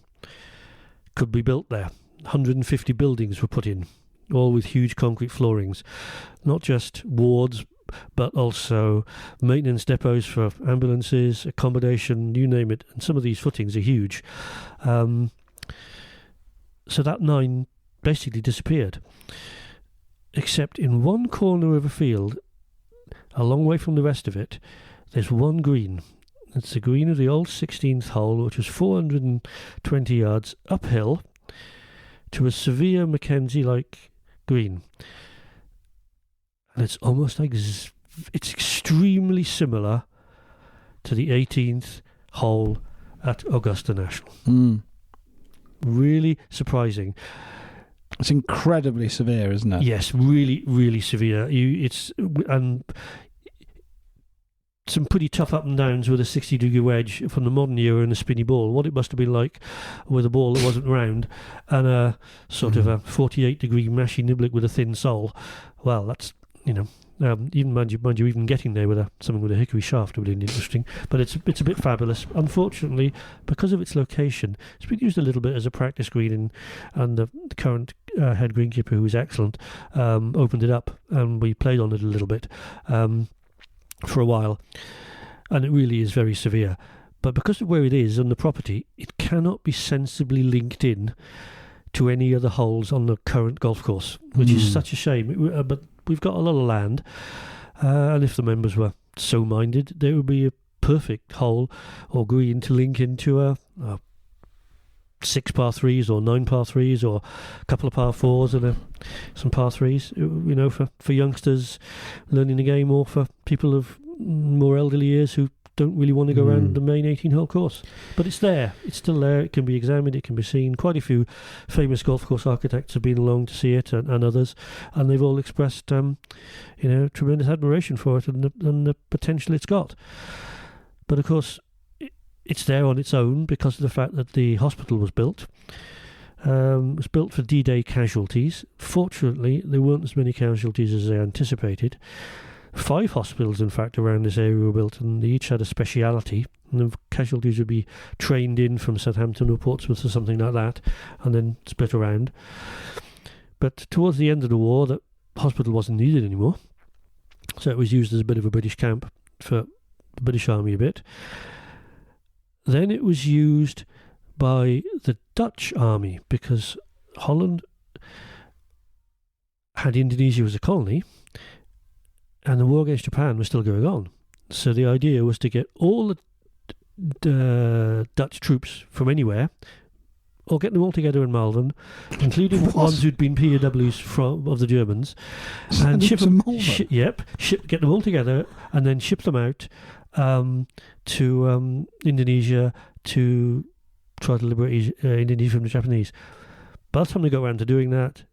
could be built there. 150 buildings were put in, all with huge concrete floorings. Not just wards, but also maintenance depots for ambulances, accommodation, you name it. And some of these footings are huge. So that nine basically disappeared. Except in one corner of a field, a long way from the rest of it, there's one green. It's the green of the old 16th hole, which was 420 yards uphill to a severe Mackenzie-like green. And it's almost like it's extremely similar to the 18th hole at Augusta National. Really surprising. It's incredibly severe, isn't it? Yes, really, really severe. And some pretty tough up and downs with a 60-degree wedge from the modern era and a spinny ball. What it must have been like with a ball that wasn't round and a sort of a 48-degree mashy niblick with a thin sole. Well, that's, even mind you, even getting there with something with a hickory shaft would be interesting. But it's a bit fabulous. Unfortunately, because of its location, it's been used a little bit as a practice green, and the current head greenkeeper, who is excellent, opened it up, and we played on it a little bit for a while, and it really is very severe. But because of where it is on the property, it cannot be sensibly linked in to any other holes on the current golf course, which is such a shame. But we've got a lot of land, and if the members were so minded, there would be a perfect hole or green to link into a 6 par 3s or 9 par 3s or a couple of par 4s and some par 3s, for youngsters learning the game, or for people of more elderly years who don't really want to go around the main 18-hole course. But it's there. It's still there. It can be examined. It can be seen. Quite a few famous golf course architects have been along to see it, and others, and they've all expressed, tremendous admiration for it and the potential it's got. But of course, it's there on its own because of the fact that the hospital was built. It was built for D-Day casualties. Fortunately, there weren't as many casualties as they anticipated. 5 hospitals, in fact, around this area were built, and they each had a speciality. And the casualties would be trained in from Southampton or Portsmouth or something like that, and then split around. But towards the end of the war, the hospital wasn't needed anymore, so it was used as a bit of a British camp for the British Army a bit. Then it was used by the Dutch Army because Holland had Indonesia as a colony, and the war against Japan was still going on. So the idea was to get all the Dutch troops from anywhere, or get them all together in Malvern, including the ones who'd been POWs of the Germans, and ship them. Get them all together and then ship them out to Indonesia to try to liberate Indonesia from the Japanese. By the time they got around to doing that,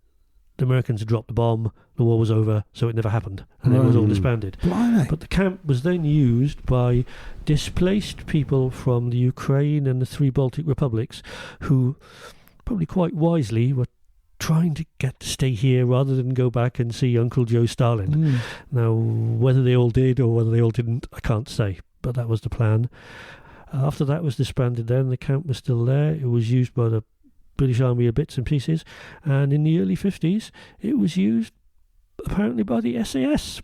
the Americans had dropped the bomb, the war was over, so it never happened, and it was all disbanded. Blimey. But the camp was then used by displaced people from the Ukraine and the 3 Baltic republics, who probably quite wisely were trying to get to stay here rather than go back and see Uncle Joe Starlin. Now, whether they all did or whether they all didn't, I can't say, but that was the plan. After that was disbanded then, the camp was still there. It was used by the British Army in bits and pieces, and in the early 50s it was used apparently by the SAS,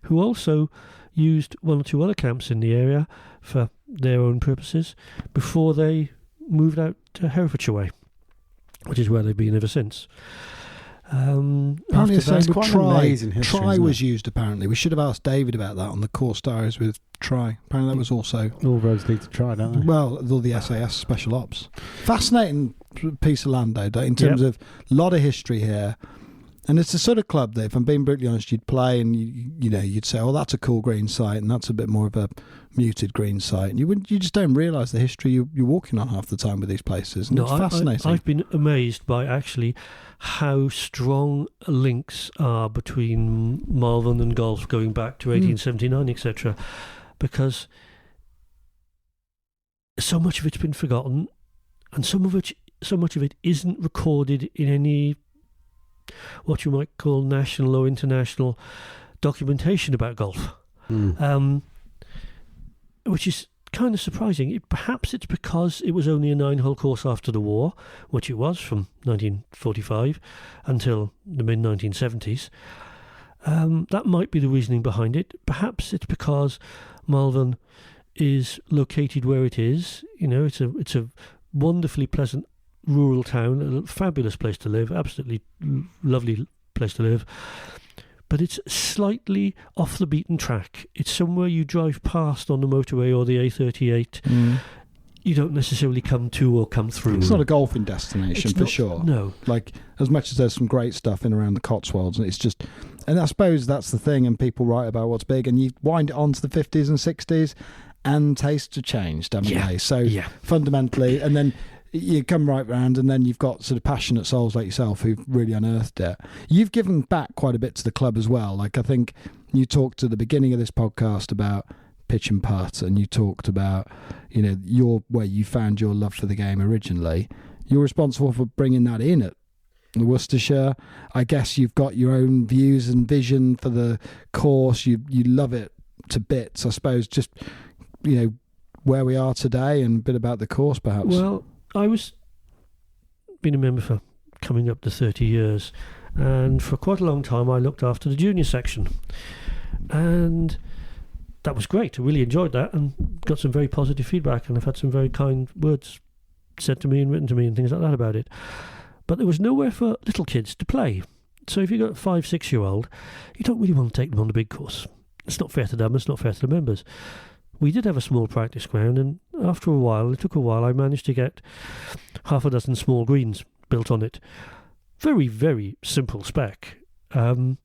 who also used one or two other camps in the area for their own purposes before they moved out to Herefordshire way, which is where they've been ever since. Apparently, That's quite an amazing history, Try isn't was it? used. Apparently, we should have asked David about that on the course diaries with Try. Apparently, that was also All roads lead to Try, don't they? well, all the SAS special ops. Fascinating piece of land, though, in terms of a lot of history here. And it's the sort of club that, if I'm being brutally honest, you'd play and you'd say, "Oh, that's a cool green site," and that's a bit more of a muted green site. And you just don't realise the history you're walking on half the time with these places. And it's fascinating. I've been amazed by actually how strong links are between Malvern and golf going back to 1879, etc. Because so much of it's been forgotten, and so much of it isn't recorded in any what you might call national or international documentation about golf, which is kind of surprising. Perhaps it's because it was only a 9-hole course after the war, which it was from 1945 until the mid-1970s. That might be the reasoning behind it. Perhaps it's because Malvern is located where it is. It's a wonderfully pleasant rural town, a fabulous place to live, absolutely lovely place to live, but it's slightly off the beaten track. It's somewhere you drive past on the motorway or the A38. You don't necessarily come to or come through. It's not a golfing destination for sure. No. Like, as much as there's some great stuff in around the Cotswolds, and it's just, and I suppose that's the thing, and people write about what's big, and you wind it on to the 50s and 60s, and tastes have changed, haven't they? So fundamentally, and then you come right round, and then you've got sort of passionate souls like yourself who've really unearthed it. You've given back quite a bit to the club as well. Like, I think you talked at the beginning of this podcast about pitch and putt, and you talked about, where you found your love for the game originally. You're responsible for bringing that in at the Worcestershire. I guess you've got your own views and vision for the course. You love it to bits. I suppose just, where we are today and a bit about the course, perhaps. Well, I was been a member for coming up to 30 years, and for quite a long time I looked after the junior section, and that was great. I really enjoyed that and got some very positive feedback, and I've had some very kind words said to me and written to me and things like that about it. But there was nowhere for little kids to play. So if you've got a 5-6-year-old, you don't really want to take them on the big course. It's not fair to them, it's not fair to the members. We did have a small practice ground, and after a while, it took a while, I managed to get half a dozen small greens built on it. Very, very simple spec. And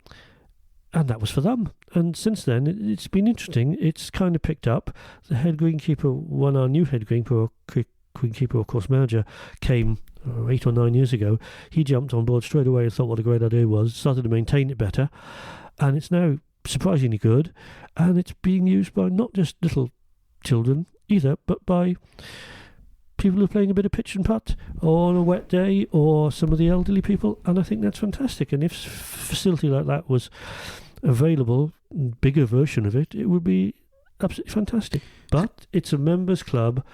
that was for them. And since then, it's been interesting. It's kind of picked up. The head greenkeeper, when our new head greenkeeper or course manager came 8 or 9 years ago, he jumped on board straight away and thought what a great idea it was, started to maintain it better, and it's now surprisingly good, and it's being used by not just little children either, but by people who are playing a bit of pitch and putt or on a wet day, or some of the elderly people, and I think that's fantastic. And if a facility like that was available, bigger version of it, it would be absolutely fantastic. But it's a members club,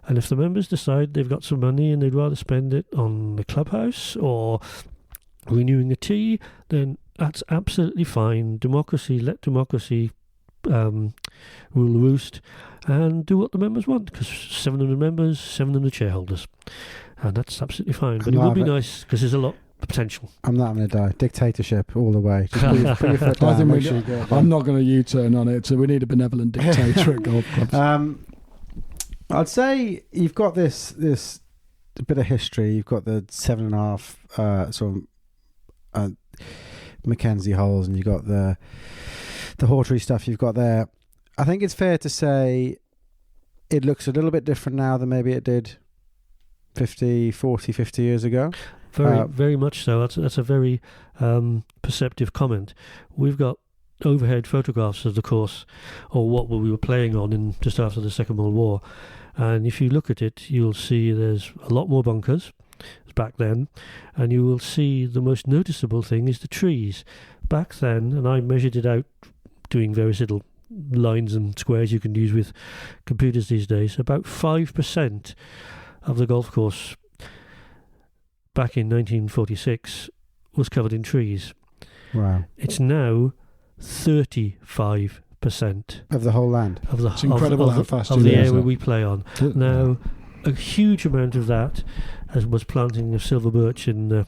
and if the members decide they've got some money and they'd rather spend it on the clubhouse or renewing a tee, then that's absolutely fine. Democracy, let democracy rule the roost, and do what the members want, because 700 members, 700 shareholders, and that's absolutely fine. But it would be nice, because there's a lot of potential. I'm not going to die. Dictatorship all the way. Just put your foot down. Make sure you get it done. I'm not going to U-turn on it, so we need a benevolent dictator at golf clubs. I'd say you've got this bit of history. You've got the 7.5 sort of Mackenzie holes, and you've got the Hawtree stuff you've got there. I think it's fair to say it looks a little bit different now than maybe it did 50 years ago. Very much so. That's a very perceptive comment. We've got overhead photographs of the course, or what we were playing on in just after the Second World War, and if you look at it, you'll see there's a lot more bunkers, there's back then, and you will see the most noticeable thing is the trees. Back then, and I measured it out doing various little lines and squares you can use with computers these days, about 5% of the golf course back in 1946 was covered in trees. Wow. It's now 35% Of the whole land. of the It's incredible how fast it the is, area that. we play on. Now, a huge amount of that was planting of silver birch in the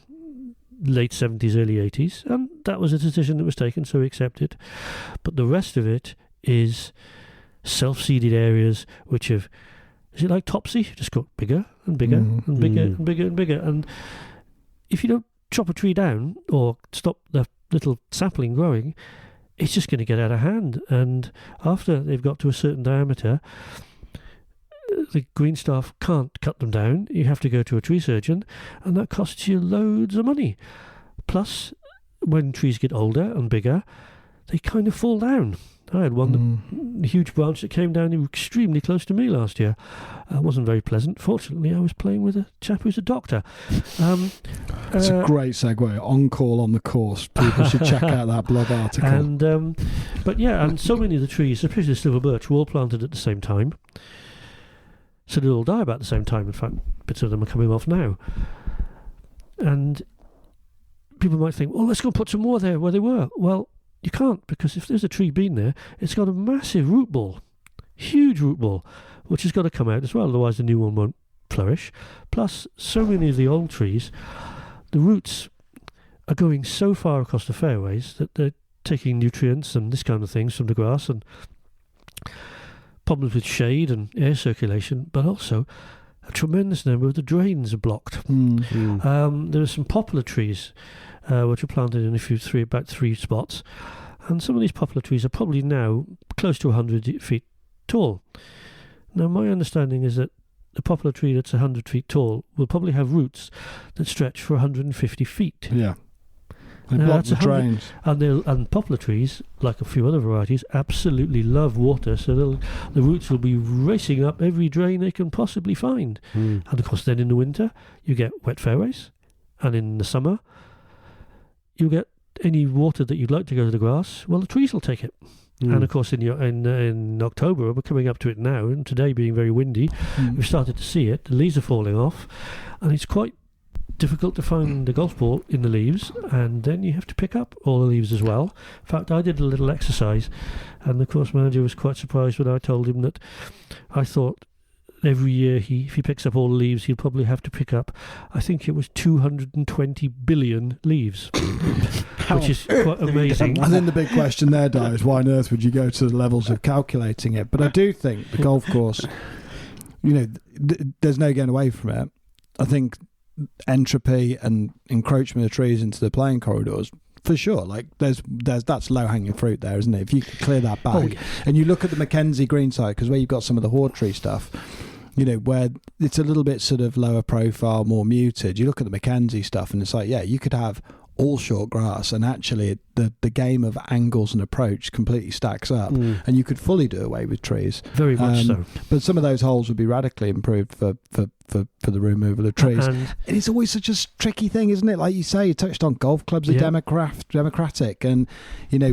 late 70s, early 80s, and that was a decision that was taken, so we accepted. But the rest of it is self-seeded areas which have, is it like topsy? Just got bigger and bigger and bigger and bigger and bigger. And if you don't chop a tree down or stop the little sapling growing, it's just going to get out of hand. And after they've got to a certain diameter, the green staff can't cut them down. You have to go to a tree surgeon, and that costs you loads of money. Plus, when trees get older and bigger, they kind of fall down. I had one huge branch that came down extremely close to me last year. It wasn't very pleasant. Fortunately, I was playing with a chap who's a doctor. It's a great segue. On call on the course. People should check out that blog article. And but yeah, and so many of the trees, especially the silver birch, were all planted at the same time. So they'll all die about the same time. In fact, bits of them are coming off now. And people might think, well, let's go put some more there where they were. Well, you can't, because if there's a tree been there, it's got a massive root ball, huge root ball, which has got to come out as well, otherwise the new one won't flourish. Plus, so many of the old trees, the roots are going so far across the fairways that they're taking nutrients and this kind of things from the grass, and problems with shade and air circulation, but also a tremendous number of the drains are blocked. There are some poplar trees which are planted in about three spots, and some of these poplar trees are probably now close to 100 feet tall. Now, my understanding is that a poplar tree that's 100 feet tall will probably have roots that stretch for 150 feet. Yeah. They Now, block that's the 100 drains. And poplar trees, like a few other varieties, absolutely love water, so the roots will be racing up every drain they can possibly find. And of course, then in the winter, you get wet fairways, and in the summer, you get any water that you'd like to go to the grass, well, the trees will take it. And of course, in October, we're coming up to it now, and today being very windy, we've started to see it. The leaves are falling off, and it's quite difficult to find the golf ball in the leaves, and then you have to pick up all the leaves as well. In fact, I did a little exercise, and the course manager was quite surprised when I told him that I thought every year if he picks up all the leaves, he'll probably have to pick up, I think it was 220 billion leaves, which is quite amazing. And then the big question there, Di, is why on earth would you go to the levels of calculating it? But I do think the golf course, there's no getting away from it. I think entropy and encroachment of trees into the playing corridors, for sure, like there's that's low hanging fruit there, isn't it? If you could clear that back, and you look at the Mackenzie green side, because where you've got some of the hoard tree stuff, where it's a little bit sort of lower profile, more muted. You look at the Mackenzie stuff, and it's like, yeah, you could have all short grass, and actually the game of angles and approach completely stacks up, and you could fully do away with trees. Very much so. But some of those holes would be radically improved for the removal of trees. And it's always such a tricky thing, isn't it? Like you say, you touched on golf clubs are democratic, and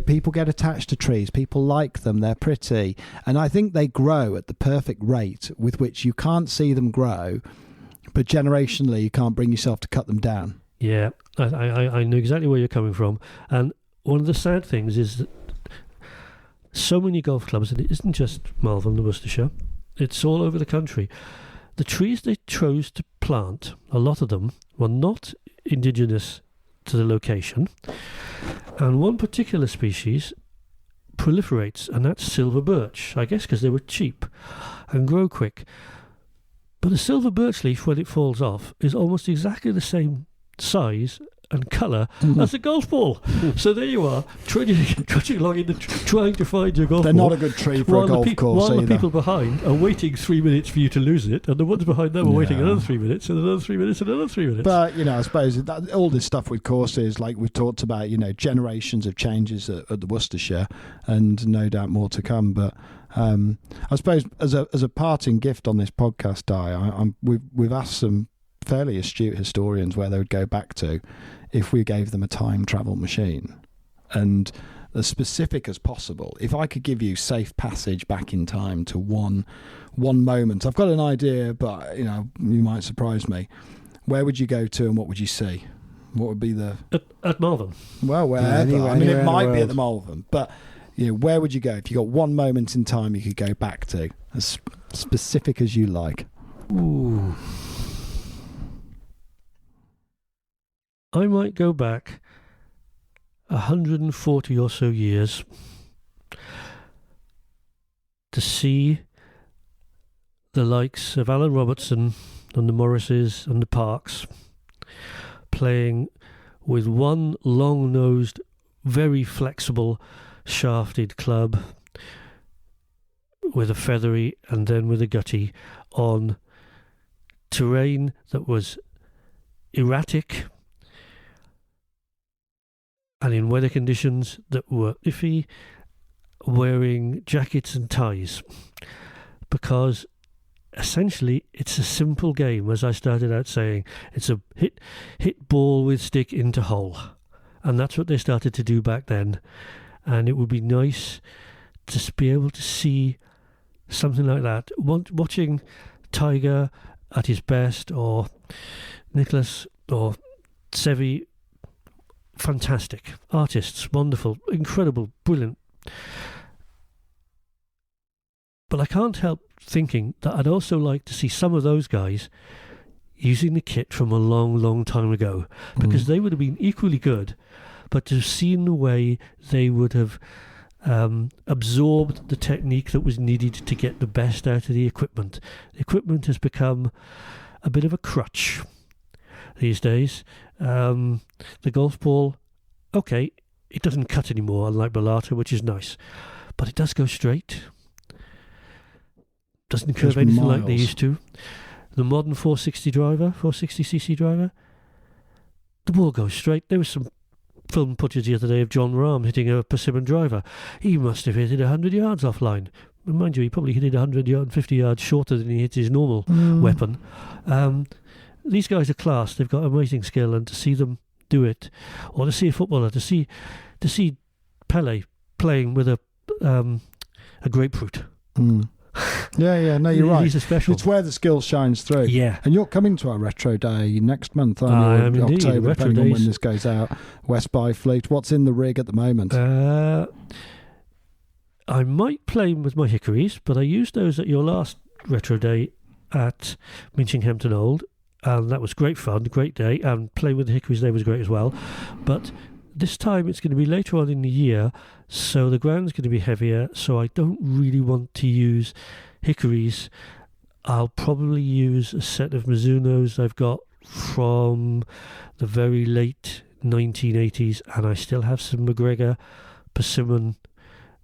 people get attached to trees. People like them. They're pretty, and I think they grow at the perfect rate with which you can't see them grow, but generationally you can't bring yourself to cut them down. Yeah, I know exactly where you're coming from. And one of the sad things is that so many golf clubs, and it isn't just Malvern and Worcestershire, it's all over the country. The trees they chose to plant, a lot of them, were not indigenous to the location. And one particular species proliferates, and that's silver birch, I guess because they were cheap and grow quick. But a silver birch leaf, when it falls off, is almost exactly the same size and colour as a golf ball. So there you are, trudging along trying to find your golf ball. They're not a good tree for a golf course While either. the people behind are waiting 3 minutes for you to lose it, and the ones behind them are waiting another 3 minutes, and another 3 minutes, and another 3 minutes. But, I suppose that all this stuff with courses, like we've talked about, generations of changes at the Worcestershire, and no doubt more to come. But I suppose as a parting gift on this podcast, Di, we've asked some fairly astute historians where they would go back to if we gave them a time travel machine, and as specific as possible. If I could give you safe passage back in time to one moment, I've got an idea, but you might surprise me. Where would you go to, and what would you see? What would be the at Malvern? Well, wherever. Anywhere, I mean, anywhere it in the might be at world. the Malvern, but where would you go if you got one moment in time you could go back to, as specific as you like? Ooh. I might go back 140 or so years to see the likes of Alan Robertson and the Morrises and the Parks playing with one long-nosed, very flexible, shafted club with a feathery and then with a gutty on terrain that was erratic and in weather conditions that were iffy, wearing jackets and ties, because essentially it's a simple game. As I started out saying, it's a hit ball with stick into hole, and that's what they started to do back then. And it would be nice to be able to see something like that. Watching Tiger at his best, or Nicholas or Sevi, fantastic artists, wonderful, incredible, brilliant. But I can't help thinking that I'd also like to see some of those guys using the kit from a long, long time ago, because they would have been equally good, but to have seen the way they would have absorbed the technique that was needed to get the best out of the equipment. The equipment has become a bit of a crutch these days. The golf ball, okay, it doesn't cut anymore, unlike Bellata, which is nice, but it does go straight. Doesn't curve Goes anything like they miles. used to. The modern 460cc driver, the ball goes straight. There was some film footage the other day of John Rahm hitting a persimmon driver. He must have hit it 100 yards offline. Mind you, he probably hit it 150 yards shorter than he hit his normal weapon. These guys are class. They've got amazing skill, and to see them do it, or to see a footballer, to see Pele playing with a grapefruit. Yeah, no, you're right. He's a special. It's where the skill shines through. Yeah. And you're coming to our Retro Day next month, I aren't am you? indeed. October, Retro depending on when Days. this goes out. West Byfleet. What's in the rig at the moment? I might play with my hickories, but I used those at your last Retro Day at Minchinghampton Old, and that was great fun, great day, and playing with the hickories there was great as well. But this time it's going to be later on in the year, so the ground's going to be heavier, so I don't really want to use hickories. I'll probably use a set of Mizunos I've got from the very late 1980s, and I still have some McGregor persimmon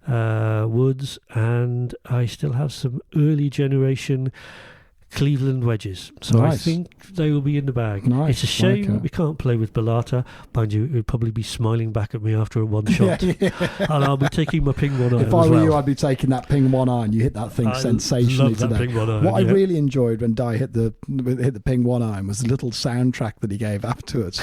woods, and I still have some early generation Cleveland wedges, so Nice. I think they will be in the bag. Nice, It's a shame like it. we can't play with Bellata. Mind you, it would probably be smiling back at me after a one shot, and I'll be taking my ping one iron If I as were well. you, I'd be taking that ping one iron. You hit that thing I sensationally love that today. ping one iron, What I yeah. really enjoyed when Di hit the ping one iron was the little soundtrack that he gave afterwards.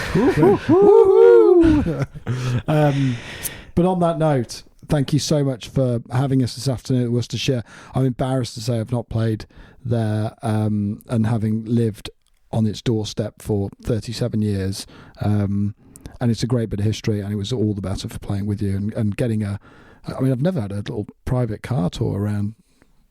But on that note, thank you so much for having us this afternoon at Worcestershire. I'm embarrassed to say I've not played there, and having lived on its doorstep for 37 years, and it's a great bit of history, and it was all the better for playing with you and getting I've never had a little private car tour around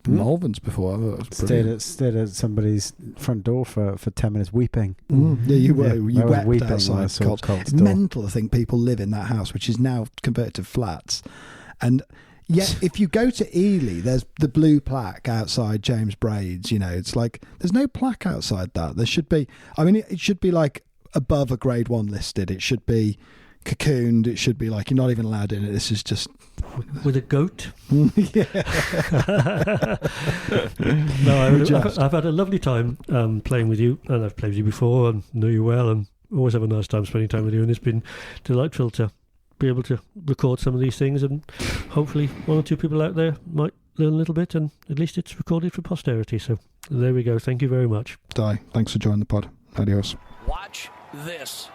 Malvern's before. That was brilliant. Stayed at somebody's front door for 10 minutes weeping. Yeah, you were. Yeah, You I was wept weeping when I outside saw Colt. Colt's It's door. mental to think people live in that house, which is now converted to flats. And yet, if you go to Ely, there's the blue plaque outside James Braid's. It's like there's no plaque outside that. There should be. I mean, it should be like above a Grade 1 listed. It should be cocooned. It should be like you're not even allowed in it. This is just with a goat. yeah. No, I've had a lovely time playing with you, and I've played with you before and know you well, and always have a nice time spending time with you, and it's been delightful to be able to record some of these things, and hopefully one or two people out there might learn a little bit, and at least it's recorded for posterity. So there we go. Thank you very much. Di, thanks for joining the pod. Adios. Watch this.